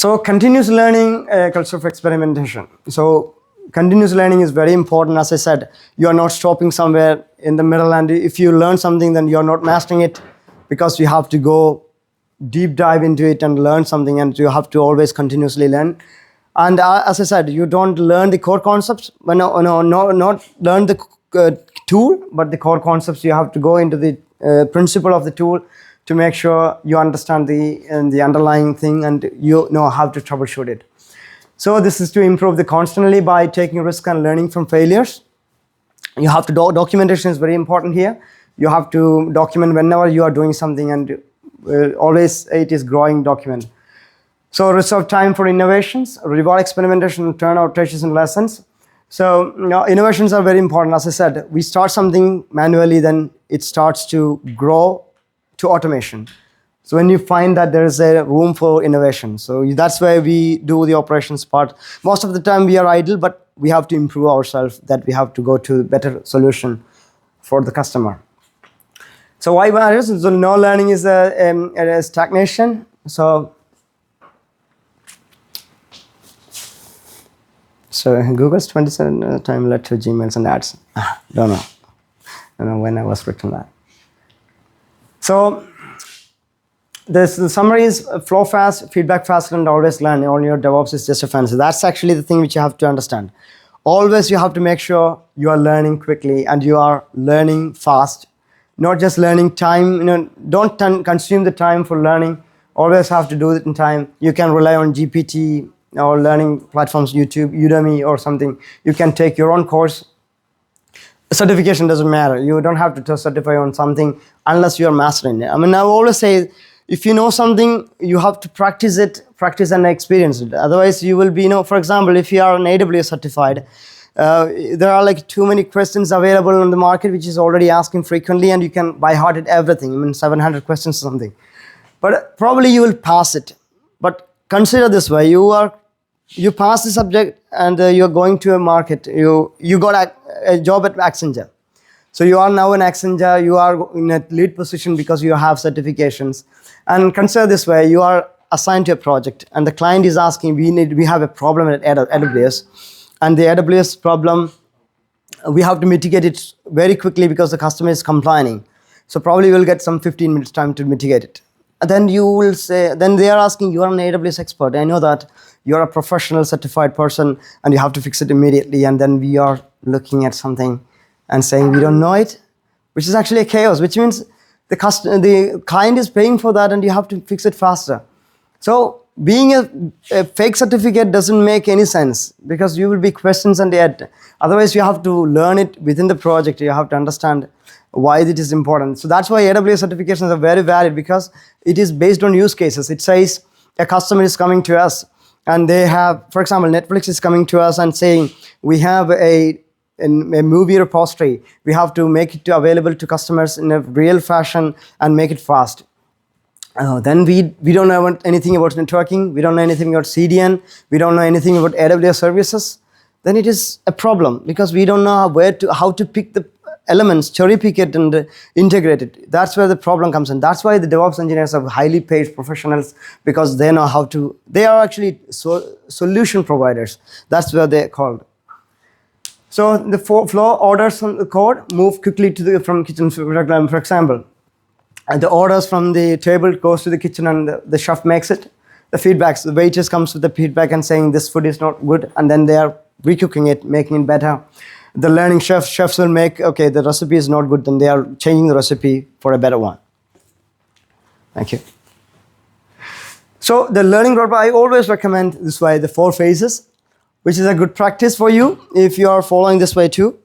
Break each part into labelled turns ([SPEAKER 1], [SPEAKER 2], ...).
[SPEAKER 1] So continuous learning, culture of experimentation. So continuous learning is very important. As I said, you are not stopping somewhere in the middle, and if you learn something, then you're not mastering it, because you have to go deep dive into it and learn something, and you have to always continuously learn. And as I said, you don't learn the core concepts, not learn the tool, but the core concepts. You have to go into the principle of the tool to make sure you understand the underlying thing, and you know how to troubleshoot it. So this is to improve the constantly by taking risk and learning from failures. You have to documentation is very important here. You have to document whenever you are doing something, and always it is growing document. So reserve time for innovations, reward experimentation, turn out traces and lessons. So innovations are very important. As I said, we start something manually, then it starts to grow to automation. So when you find that there is a room for innovation, so that's why we do the operations part. Most of the time we are idle, but we have to improve ourselves, that we have to go to better solution for the customer. So why matters? So no learning is a stagnation. So Google's 27 time led to Gmails and ads. Don't know when I was written that. So the summary is flow fast, feedback fast, and always learn. All your DevOps is just a fancy. That's actually the thing which you have to understand. Always you have to make sure you are learning quickly and you are learning fast, not just learning time. Don't consume the time for learning. Always have to do it in time. You can rely on GPT or learning platforms, YouTube, Udemy or something. You can take your own course. Certification doesn't matter. You don't have to certify on something unless you are mastering it. I mean, I always say, if you know something, you have to practice and experience it. Otherwise, you will be, for example, if you are an AWS certified, there are like too many questions available on the market, which is already asking frequently, and you can by heart it everything. I mean, 700 questions or something. But probably you will pass it. But consider this way, you pass the subject and you're going to a market. You got a job at Accenture. So you are now in Accenture, you are in a lead position because you have certifications. And consider this way, you are assigned to a project and the client is asking, we have a problem at AWS. And the AWS problem, we have to mitigate it very quickly because the customer is complaining. So probably we'll get some 15 minutes time to mitigate it. And then you will say, then they are asking, you are an AWS expert. I know that you're a professional certified person and you have to fix it immediately. And then we are looking at something and saying we don't know it, which is actually a chaos, which means the client is paying for that and you have to fix it faster. So being a fake certificate doesn't make any sense because you will be questions and yet. Otherwise, you have to learn it within the project. You have to understand why it is important. So that's why AWS certifications are very valid, because it is based on use cases. It says a customer is coming to us and they have, for example, Netflix is coming to us and saying, we have a movie repository. We have to make it available to customers in a real fashion and make it fast. Then we don't know anything about networking. We don't know anything about CDN. We don't know anything about AWS services. Then it is a problem because we don't know how to pick the elements, cherry pick it and integrate it. That's where the problem comes in. That's why the DevOps engineers are highly paid professionals, because they know how to, they are actually solution providers. That's where they're called. So the flow orders from the code move quickly from kitchen, for example. And the orders from the table goes to the kitchen and the chef makes it. The feedbacks, the waiters comes with the feedback and saying this food is not good, and then they are recooking it, making it better. The learning chefs will make, okay, the recipe is not good, then they are changing the recipe for a better one. Thank you. So the learning roadmap, I always recommend this way, the 4 phases, which is a good practice for you if you are following this way too.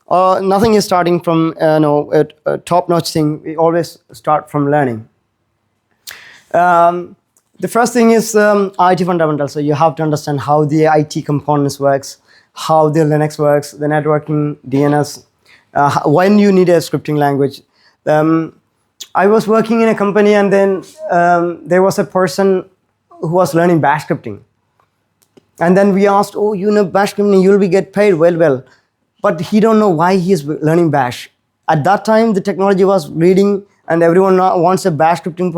[SPEAKER 1] Nothing is starting from a top-notch thing. We always start from learning. The first thing is IT fundamentals. So you have to understand how the IT components works, how the Linux works, the networking, DNS, when you need a scripting language. I was working in a company and then there was a person who was learning bash scripting. And then we asked, oh, you know bash scripting, you'll get paid well. But he don't know why he is learning bash. At that time, the technology was reading and everyone wants a bash scripting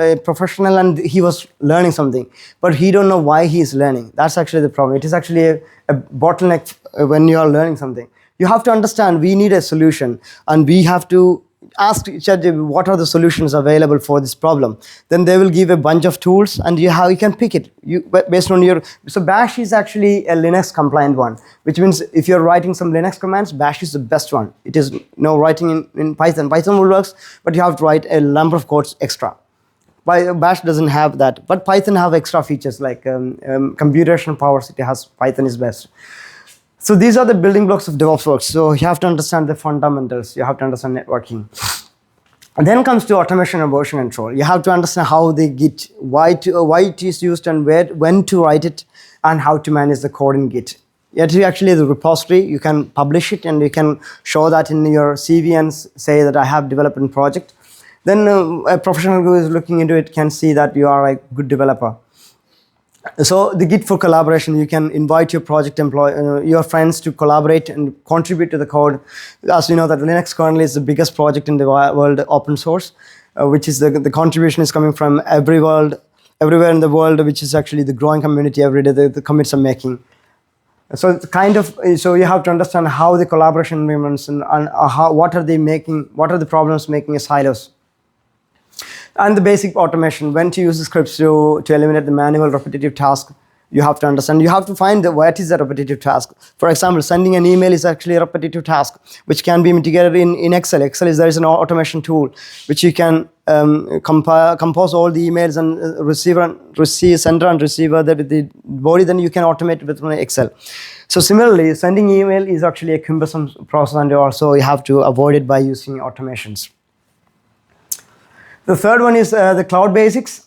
[SPEAKER 1] a professional, and he was learning something, but he don't know why he is learning. That's actually the problem. It is actually a bottleneck when you are learning something. You have to understand we need a solution, and we have to ask ChatGPT what are the solutions available for this problem. Then they will give a bunch of tools, and you can pick it based on your. So Bash is actually a Linux compliant one, which means if you're writing some Linux commands, Bash is the best one. It is writing in Python. Python will work, but you have to write a number of codes extra. Bash doesn't have that, but Python have extra features like computational powers. It has Python is best. So these are the building blocks of DevOps work. So you have to understand the fundamentals. You have to understand networking. And then comes to automation and version control. You have to understand how the Git, why it is used, and when to write it, and how to manage the code in Git. It is actually the repository. You can publish it, and you can show that in your CV and say that I have developed a project. Then a professional who is looking into it can see that you are a good developer. So the Git for collaboration, you can invite your project your friends to collaborate and contribute to the code. As you know, that Linux kernel is the biggest project in the world, open source, which is the contribution is coming from everywhere in the world, which is actually the growing community every day. The commits are making. So it's so you have to understand how the collaboration environments and what are the problems making a silos. And the basic automation, when to use the scripts to eliminate the manual repetitive task, you have to understand. You have to find what is a repetitive task. For example, sending an email is actually a repetitive task, which can be mitigated in Excel. There is an automation tool, which you can compose all the emails and sender and receiver the body, then you can automate it with Excel. So similarly, sending email is actually a cumbersome process, and also you have to avoid it by using automations. The third one is the cloud basics.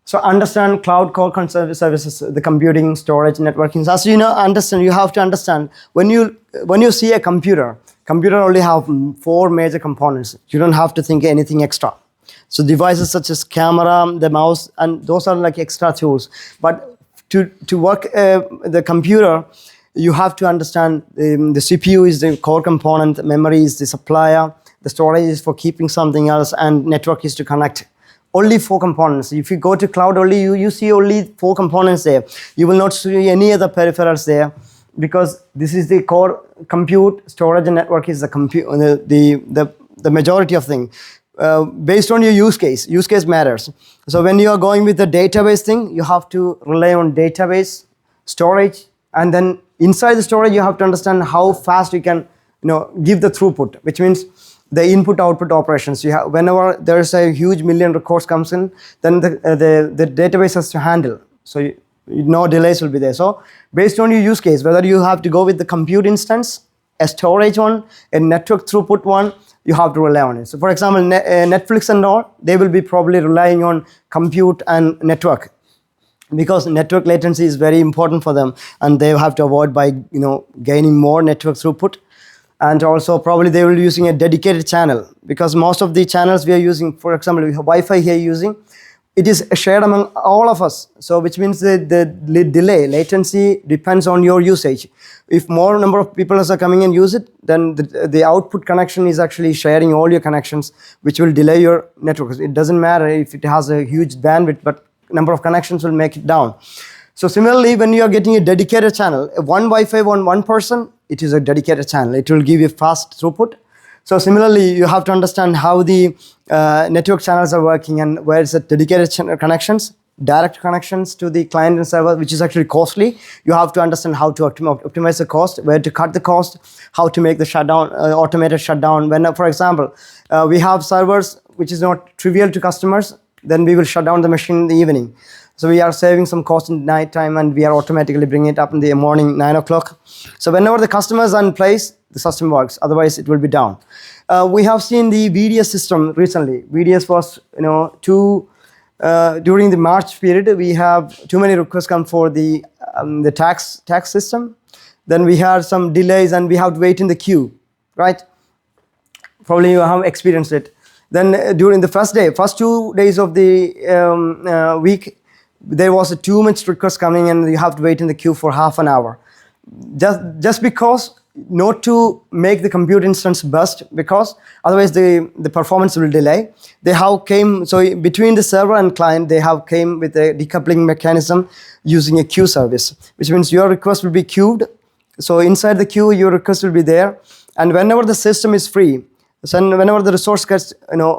[SPEAKER 1] So understand cloud core services, the computing, storage, networking. As you have to understand when you see a computer only have 4 major components. You don't have to think anything extra. So devices such as camera, the mouse, and those are like extra tools. But to work the computer, you have to understand the CPU is the core component, memory is the supplier, the storage is for keeping something else, and network is to connect. Only 4 components. If you go to cloud only, you see only 4 components there. You will not see any other peripherals there, because this is the core compute, storage, and network is the majority of thing. Based on your use case matters. So when you are going with the database thing, you have to rely on database, storage, and then inside the storage, you have to understand how fast you can give the throughput, which means the input-output operations. Whenever there is a huge million records comes in, then the database has to handle. So no delays will be there. So based on your use case, whether you have to go with the compute instance, a storage one, a network throughput one, you have to rely on it. So for example, Netflix and all, they will be probably relying on compute and network, because network latency is very important for them, and they have to avoid by gaining more network throughput. And also probably they will be using a dedicated channel, because most of the channels we are using, for example, we have Wi-Fi here using, it is shared among all of us. So which means the latency depends on your usage. If more number of people are coming and use it, then the output connection is actually sharing all your connections, which will delay your network. It doesn't matter if it has a huge bandwidth, but number of connections will make it down. So similarly, when you are getting a dedicated channel, one Wi-Fi one person, it is a dedicated channel. It will give you fast throughput. So similarly, you have to understand how the network channels are working, and where is the dedicated connections, direct connections to the client and server, which is actually costly. You have to understand how to optimize the cost, where to cut the cost, how to make the shutdown, automated shutdown. When, for example, we have servers which is not trivial to customers, then we will shut down the machine in the evening. So we are saving some cost in night time, and we are automatically bringing it up in the morning, 9 o'clock. So whenever the customers are in place, the system works. Otherwise, it will be down. We have seen the VDS system recently. VDS was, during the March period, we have too many requests come for the tax system. Then we had some delays, and we have to wait in the queue, right? Probably you have experienced it. Then during the first 2 days of the week, there was too much requests coming, and you have to wait in the queue for half an hour. Just because not to make the compute instance burst, because otherwise the performance will delay. They have came, so between the server and client, they have came with a decoupling mechanism using a queue service, which means your request will be queued. So inside the queue, your request will be there. And whenever the system is free, so whenever the resource gets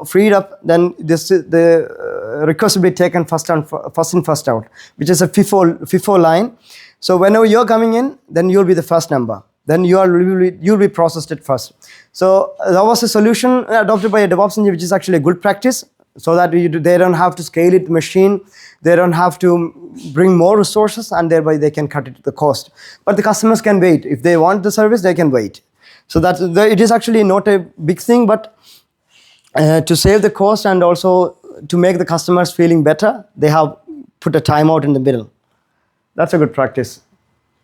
[SPEAKER 1] freed up, then the request will be taken first in, first out, which is a FIFO line. So whenever you're coming in, then you'll be the first number. Then you'll be processed it first. So that was a solution adopted by a DevOps engineer, which is actually a good practice, so that they don't have to scale it machine, they don't have to bring more resources, and thereby they can cut it the cost. But the customers can wait. If they want the service, they can wait. So it is actually not a big thing, but to save the cost and also to make the customers feeling better, they have put a timeout in the middle. That's a good practice.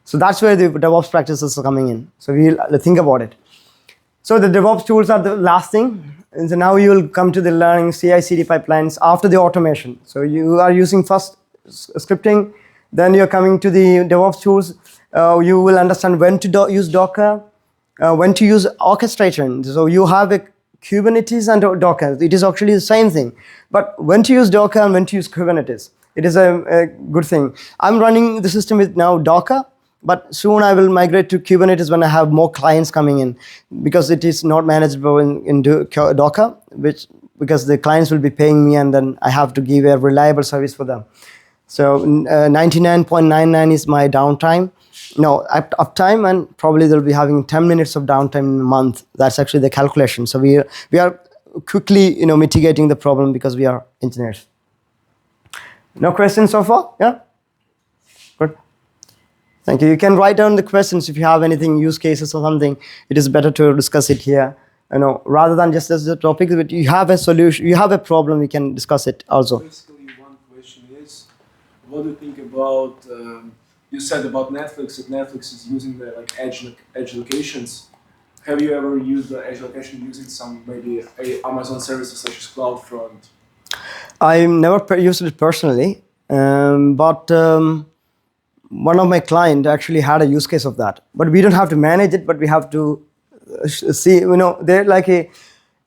[SPEAKER 1] So that's where the DevOps practices are coming in. So we'll think about it. So the DevOps tools are the last thing. And so now you will come to the learning CI/CD pipelines after the automation. So you are using first scripting, then you're coming to the DevOps tools. You will understand when to use Docker, when to use orchestration. So you have a Kubernetes and Docker. It is actually the same thing. But when to use Docker and when to use Kubernetes, it is a good thing. I'm running the system with now Docker, but soon I will migrate to Kubernetes when I have more clients coming in, because it is not manageable in Docker, because the clients will be paying me and then I have to give a reliable service for them. So 99.99 is my downtime. No, uptime, and probably they'll be having 10 minutes of downtime in a month. That's actually the calculation. So we are quickly mitigating the problem because we are engineers. No questions so far? Yeah? Good. Thank you. You can write down the questions if you have anything, use cases or something. It is better to discuss it here, rather than just as a topic. But you have a solution, you have a problem, we can discuss it also.
[SPEAKER 2] Basically, one question is, what do you think about, you said about Netflix, that Netflix is using the edge locations. Have you ever used the edge location using some maybe Amazon services such as CloudFront?
[SPEAKER 1] I never used it personally, but one of my clients actually had a use case of that. But we don't have to manage it, but we have to see, they're like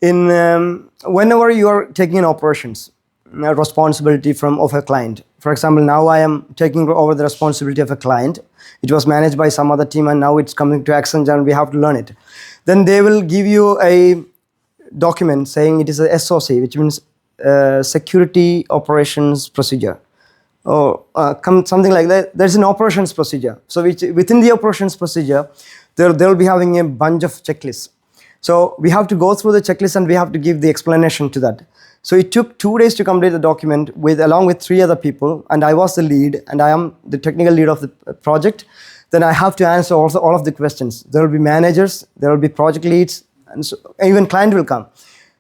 [SPEAKER 1] whenever you are taking in operations, responsibility of a client. For example, now I am taking over the responsibility of a client. It was managed by some other team and now it's coming to Accenture and we have to learn it. Then they will give you a document saying it is a SOC, which means Security Operations Procedure. Or something like that. There's an operations procedure. So within the operations procedure, they'll be having a bunch of checklists. So we have to go through the checklist and we have to give the explanation to that. So it took 2 days to complete the document along with 3 other people, and I was the lead, and I am the technical lead of the project. Then I have to answer also all of the questions. There will be managers, there will be project leads, and so even client will come.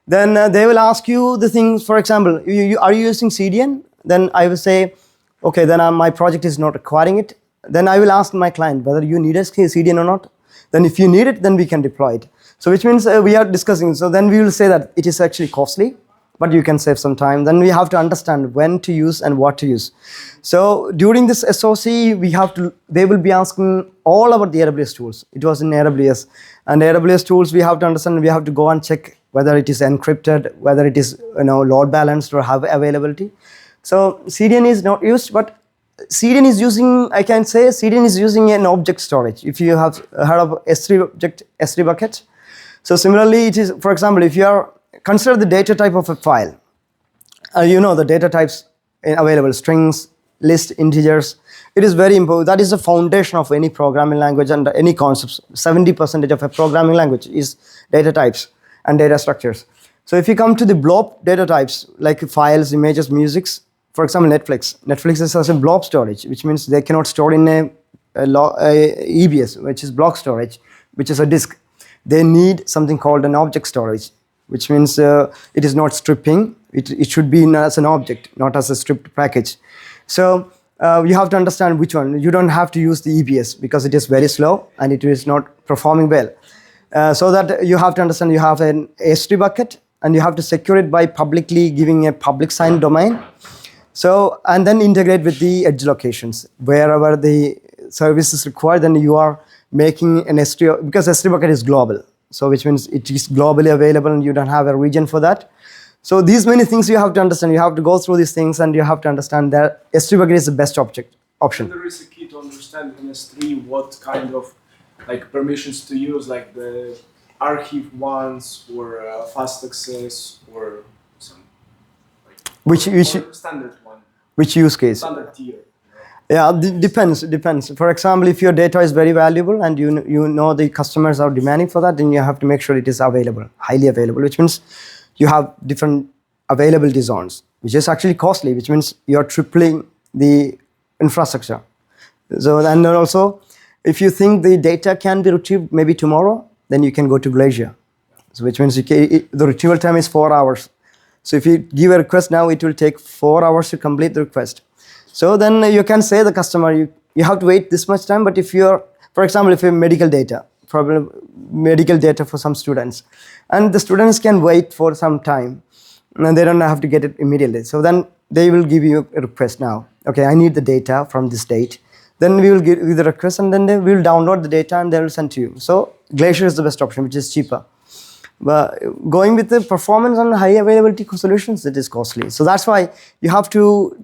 [SPEAKER 1] Then they will ask you the things. For example, are you using CDN? Then I will say, okay, then my project is not requiring it. Then I will ask my client whether you need a CDN or not. Then if you need it, then we can deploy it. So which means we are discussing. So then we will say that it is actually costly, but you can save some time. Then we have to understand when to use and what to use. So during this SOC, they will be asking all about the AWS tools. It was in AWS. And AWS tools, we have to understand, we have to go and check whether it is encrypted, whether it is load balanced or have availability. So CDN is not used, but CDN is using, I can say CDN is using an object storage. If you have heard of S3 bucket. So similarly, it is, for example, if you are, consider the data type of a file. The data types available, strings, list, integers. It is very important. That is the foundation of any programming language and any concepts. 70% of a programming language is data types and data structures. So if you come to the blob data types, like files, images, musics, for example, Netflix is as a blob storage, which means they cannot store in a EBS, which is block storage, which is a disk. They need something called an object storage, which means it is not stripping. It should be as an object, not as a stripped package. So you have to understand which one. You don't have to use the EBS because it is very slow and it is not performing well. So that you have to understand, you have an S3 bucket and you have to secure it by publicly giving a public sign domain. So, and then integrate with the edge locations. Wherever the service is required, then you are making an S3, because S3 bucket is global. So which means it is globally available and you don't have a region for that. So these many things you have to understand. You have to go through these things and you have to understand that S3 bucket is the best option.
[SPEAKER 2] There is a key to understand in S3 what kind of like permissions to use, like the archive ones or fast access or some like
[SPEAKER 1] Which
[SPEAKER 2] standard one.
[SPEAKER 1] Which use case?
[SPEAKER 2] Standard tier.
[SPEAKER 1] Yeah, depends. For example, if your data is very valuable and you know the customers are demanding for that, then you have to make sure it is available, highly available, which means you have different availability zones, which is actually costly, which means you're tripling the infrastructure. So and then also, if you think the data can be retrieved maybe tomorrow, then you can go to Glacier. So which means the retrieval time is 4 hours. So if you give a request now, it will take 4 hours to complete the request. So then you can say the customer, you have to wait this much time. But if you're, for example, if you have medical data, probably medical data for some students, and the students can wait for some time, and they don't have to get it immediately. So then they will give you a request now. Okay, I need the data from this date. Then we will give you the request, and then they will download the data and they will send to you. So Glacier is the best option, which is cheaper. But going with the performance and high availability solutions, it is costly. So that's why you have to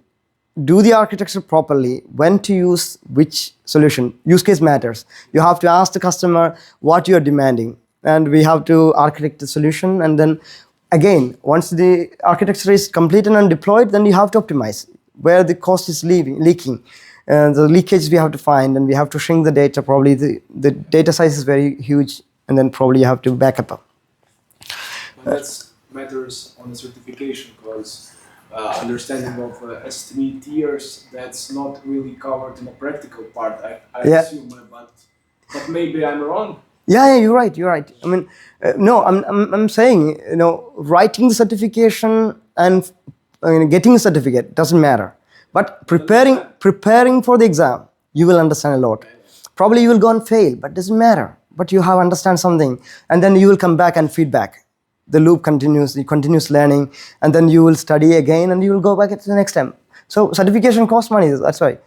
[SPEAKER 1] do the architecture properly, when to use which solution. Use case matters. You have to ask the customer what you're demanding, and we have to architect the solution. And then again, once the architecture is completed and deployed, then you have to optimize where the cost is leaking. The leakage we have to find, and we have to shrink the data. Probably the data size is very huge, and then probably you have to back up.
[SPEAKER 2] But that matters on the certification, because understanding of S3 tiers, that's not really covered in a practical part, I assume, but maybe I'm wrong.
[SPEAKER 1] Yeah, you're right. I mean, no, I'm saying, writing the certification and getting a certificate doesn't matter. But preparing for the exam, you will understand a lot. Probably you will go and fail, but it doesn't matter. But you have understand something, and then you will come back and feedback. The loop continues, the continuous learning, and then you will study again, and you will go back at the next time. So certification costs money. That's why.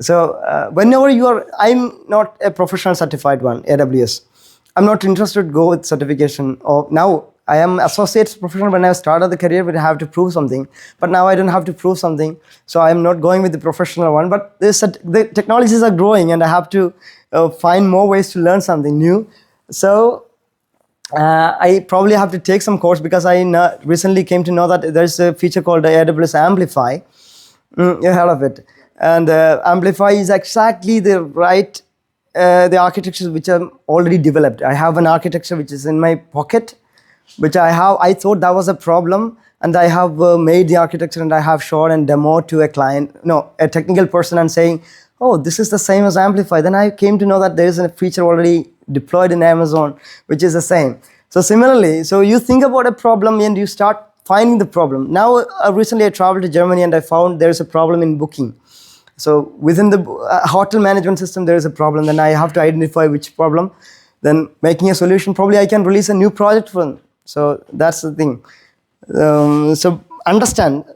[SPEAKER 1] So whenever I'm not a professional certified one, AWS. I'm not interested to go with certification. Or now I am associate professional. When I started the career, we have to prove something. But now I don't have to prove something, so I am not going with the professional one. But the technologies are growing, and I have to find more ways to learn something new. So I probably have to take some course, because I recently came to know that there's a feature called AWS Amplify. You heard of it? And Amplify is exactly the right the architectures which are already developed. I have an architecture which is in my pocket, which I thought that was a problem, and I have made the architecture, and I have shown and demo to a client, a technical person, and saying, oh, this is the same as Amplify. Then I came to know that there is a feature already deployed in Amazon, which is the same. So similarly, so you think about a problem and you start finding the problem. Now, recently I traveled to Germany, and I found there is a problem in booking. So within the hotel management system, there is a problem. Then I have to identify which problem. Then making a solution, probably I can release a new project for them. So that's the thing. So understand,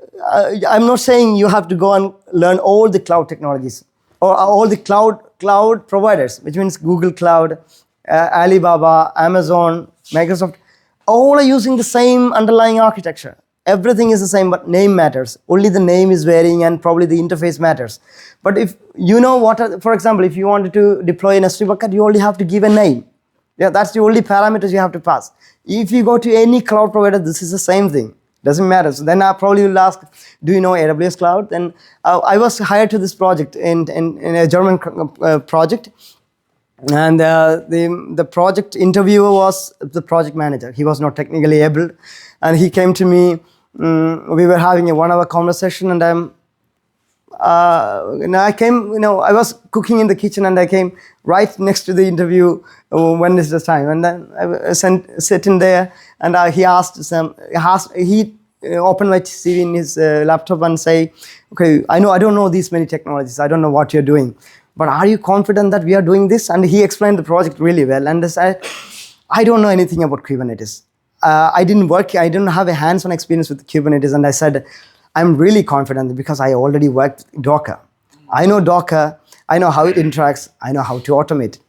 [SPEAKER 1] I'm not saying you have to go and learn all the cloud technologies or all the cloud providers, which means Google Cloud, Alibaba, Amazon, Microsoft, all are using the same underlying architecture. Everything is the same, but name matters. Only the name is varying, and probably the interface matters. But if you know for example, if you wanted to deploy an S3 bucket, you only have to give a name. Yeah, that's the only parameters you have to pass. If you go to any cloud provider, this is the same thing. Doesn't matter. So then I probably will ask, do you know AWS Cloud? Then I was hired to this project in a German project. And the project interviewer was the project manager. He was not technically able. And he came to me. We were having a 1 hour conversation, and I came, I was cooking in the kitchen, and I came right next to the interview when is the time. And then I sit in there, and he opened my CV in his laptop and say, okay, I don't know these many technologies. I don't know what you're doing. But are you confident that we are doing this? And he explained the project really well. And I said, I don't know anything about Kubernetes. I didn't have a hands-on experience with Kubernetes. And I said, I'm really confident because I already worked Docker. I know Docker. I know how it interacts. I know how to automate it.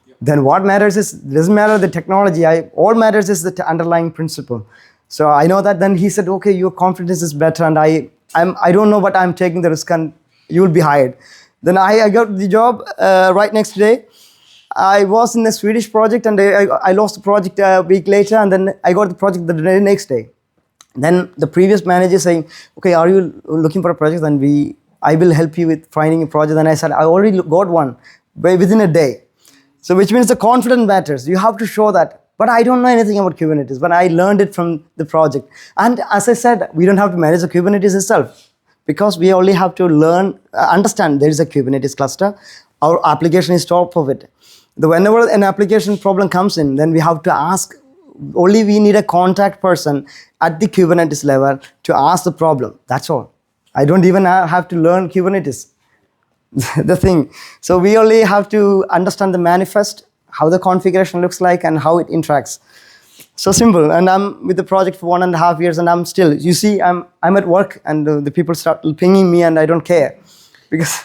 [SPEAKER 2] Yep.
[SPEAKER 1] then what matters is, doesn't matter the technology, all matters is the underlying principle. So I know that. Then he said, okay, your confidence is better, and I don't know, but I'm taking the risk, and you will be hired. Then I got the job right next day. I was in a Swedish project, and I lost the project a week later, and then I got the project the very next day. Then the previous manager saying, okay, are you looking for a project? Then I will help you with finding a project. And I said, I already got one within a day. So which means the confidence matters. You have to show that. But I don't know anything about Kubernetes, but I learned it from the project. And as I said, we don't have to manage the Kubernetes itself, because we only have to learn, understand there is a Kubernetes cluster. Our application is top of it. Whenever an application problem comes in, then we have to ask, only we need a contact person at the Kubernetes level to ask the problem. That's all. I don't even have to learn Kubernetes, the thing. So we only have to understand the manifest, how the configuration looks like, and how it interacts. So simple. And I'm with the project for 1.5 years, and I'm still, you see, I'm at work, and the people start pinging me, and I don't care, because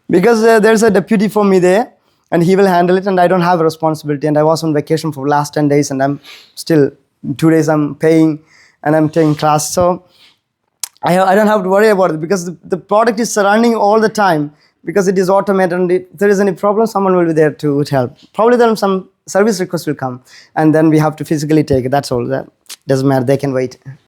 [SPEAKER 1] because there's a deputy for me there, and he will handle it, and I don't have a responsibility. And I was on vacation for the last 10 days, and I'm still, 2 days I'm paying, and I'm taking class. So I don't have to worry about it, because the product is running all the time, because it is automated, and if there is any problem, someone will be there to help. Probably then some service request will come, and then we have to physically take it. That's all. That doesn't matter. They can wait.